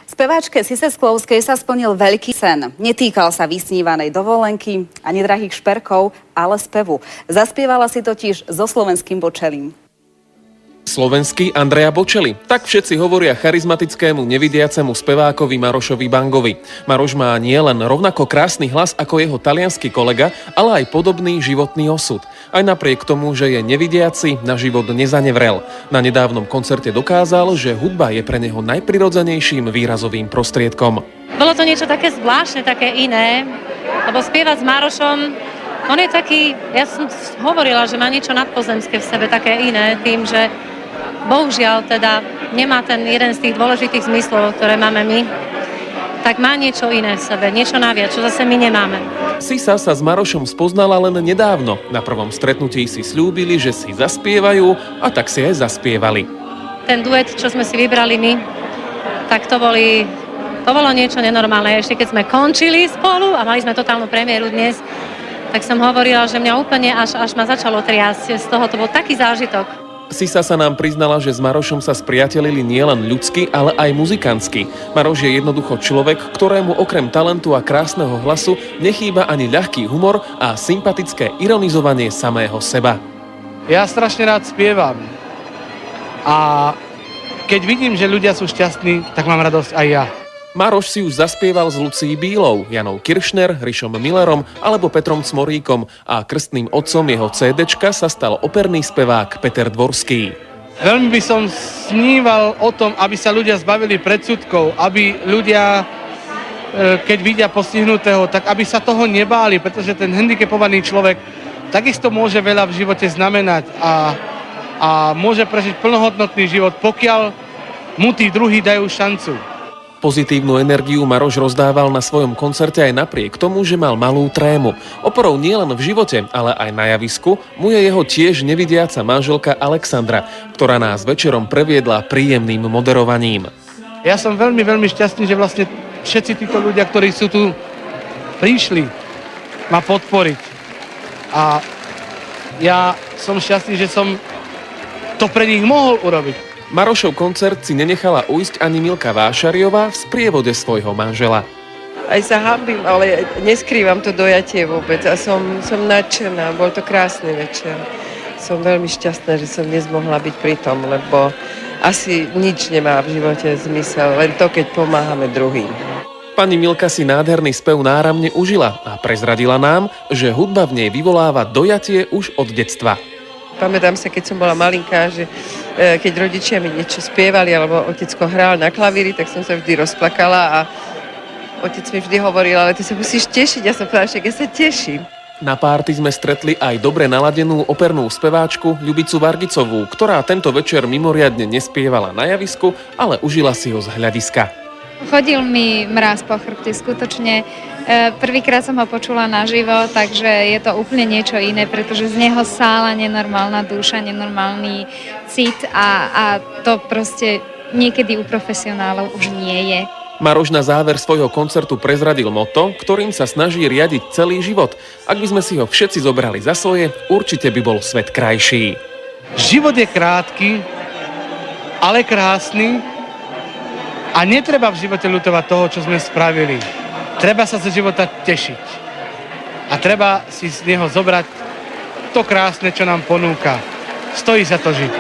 Speváčke Sise Sklovskej sa splnil veľký sen. Netýkal sa vysnívanej dovolenky ani drahých šperkov, ale spevu. Zaspievala si totiž so slovenským Bočelím. Slovenský Andrea Bočeli. Tak všetci hovoria charizmatickému nevidiacemu spevákovi Marošovi Bangovi. Maroš má nielen rovnako krásny hlas ako jeho taliansky kolega, ale aj podobný životný osud. Aj napriek tomu, že je nevidiaci, na život nezanevrel. Na nedávnom koncerte dokázal, že hudba je pre neho najprirodzenejším výrazovým prostriedkom. Bolo to niečo také zvláštne, také iné, lebo spievať s Marošom, on je taký, ja som hovorila, že má niečo nadpozemské v sebe, také iné, tým, že bohužiaľ teda nemá ten jeden z tých dôležitých zmyslov, ktoré máme my, tak má niečo iné v sebe, niečo naviac, čo zase my nemáme. Sisa sa s Marošom spoznala len nedávno. Na prvom stretnutí si sľúbili, že si zaspievajú a tak si aj zaspievali. Ten duet, čo sme si vybrali my, tak to bolo niečo nenormálne. Ešte keď sme končili spolu a mali sme totálnu premiéru dnes, tak som hovorila, že mňa úplne až ma začalo triasť. Z toho to bol taký zážitok. Sisa sa nám priznala, že s Marošom sa spriatelili nielen ľudsky, ale aj muzikantsky. Maroš je jednoducho človek, ktorému okrem talentu a krásneho hlasu nechýba ani ľahký humor a sympatické ironizovanie samého seba. Ja strašne rád spievam. A keď vidím, že ľudia sú šťastní, tak mám radosť aj ja. Maroš si už zaspieval s Lucií Bílou, Janou Kiršner, Rišom Millerom alebo Petrom Cmoríkom a krstným otcom jeho CDčka sa stal operný spevák Peter Dvorský. Veľmi by som sníval o tom, aby sa ľudia zbavili predsudkov, aby ľudia, keď vidia postihnutého, tak aby sa toho nebáli, pretože ten handicapovaný človek takisto môže veľa v živote znamenať a môže prežiť plnohodnotný život, pokiaľ mu tí druhí dajú šancu. Pozitívnu energiu Maroš rozdával na svojom koncerte aj napriek tomu, že mal malú trému. Oporou nielen v živote, ale aj na javisku mu je jeho tiež nevidiaca manželka Alexandra, ktorá nás večerom previedla príjemným moderovaním. Ja som veľmi, veľmi šťastný, že vlastne všetci títo ľudia, ktorí sú tu, prišli ma podporiť. A ja som šťastný, že som to pre nich mohol urobiť. Marošov koncert si nenechala ujsť ani Milka Vášariová v sprievode svojho manžela. Aj sa hanbím, ale neskrývam to dojatie vôbec a som nadšená. Bol to krásny večer. Som veľmi šťastná, že som dnes mohla byť pri tom, lebo asi nič nemá v živote zmysel, len to, keď pomáhame druhým. Pani Milka si nádherný spev náramne užila a prezradila nám, že hudba v nej vyvoláva dojatie už od detstva. Pamätám sa, keď som bola malinká, že keď rodičia mi niečo spievali alebo otecko hral na klavíri, tak som sa vždy rozplakala a otec mi vždy hovoril, ale ty sa musíš tešiť. Ja som povedala, že ja sa teším. Na párty sme stretli aj dobre naladenú opernú speváčku Ľubicu Vargicovú, ktorá tento večer mimoriadne nespievala na javisku, ale užila si ho z hľadiska. Chodil mi mráz po chrbte, skutočne. Prvýkrát som ho počula naživo, takže je to úplne niečo iné, pretože z neho sála nenormálna duša, nenormálny cit a to proste niekedy u profesionálov už nie je. Maroš na záver svojho koncertu prezradil motto, ktorým sa snaží riadiť celý život. Ak by sme si ho všetci zobrali za svoje, určite by bol svet krajší. Život je krátky, ale krásny. A netreba v živote ľutovať toho, čo sme spravili. Treba sa zo života tešiť. A treba si z neho zobrať to krásne, čo nám ponúka. Stojí za to žiť.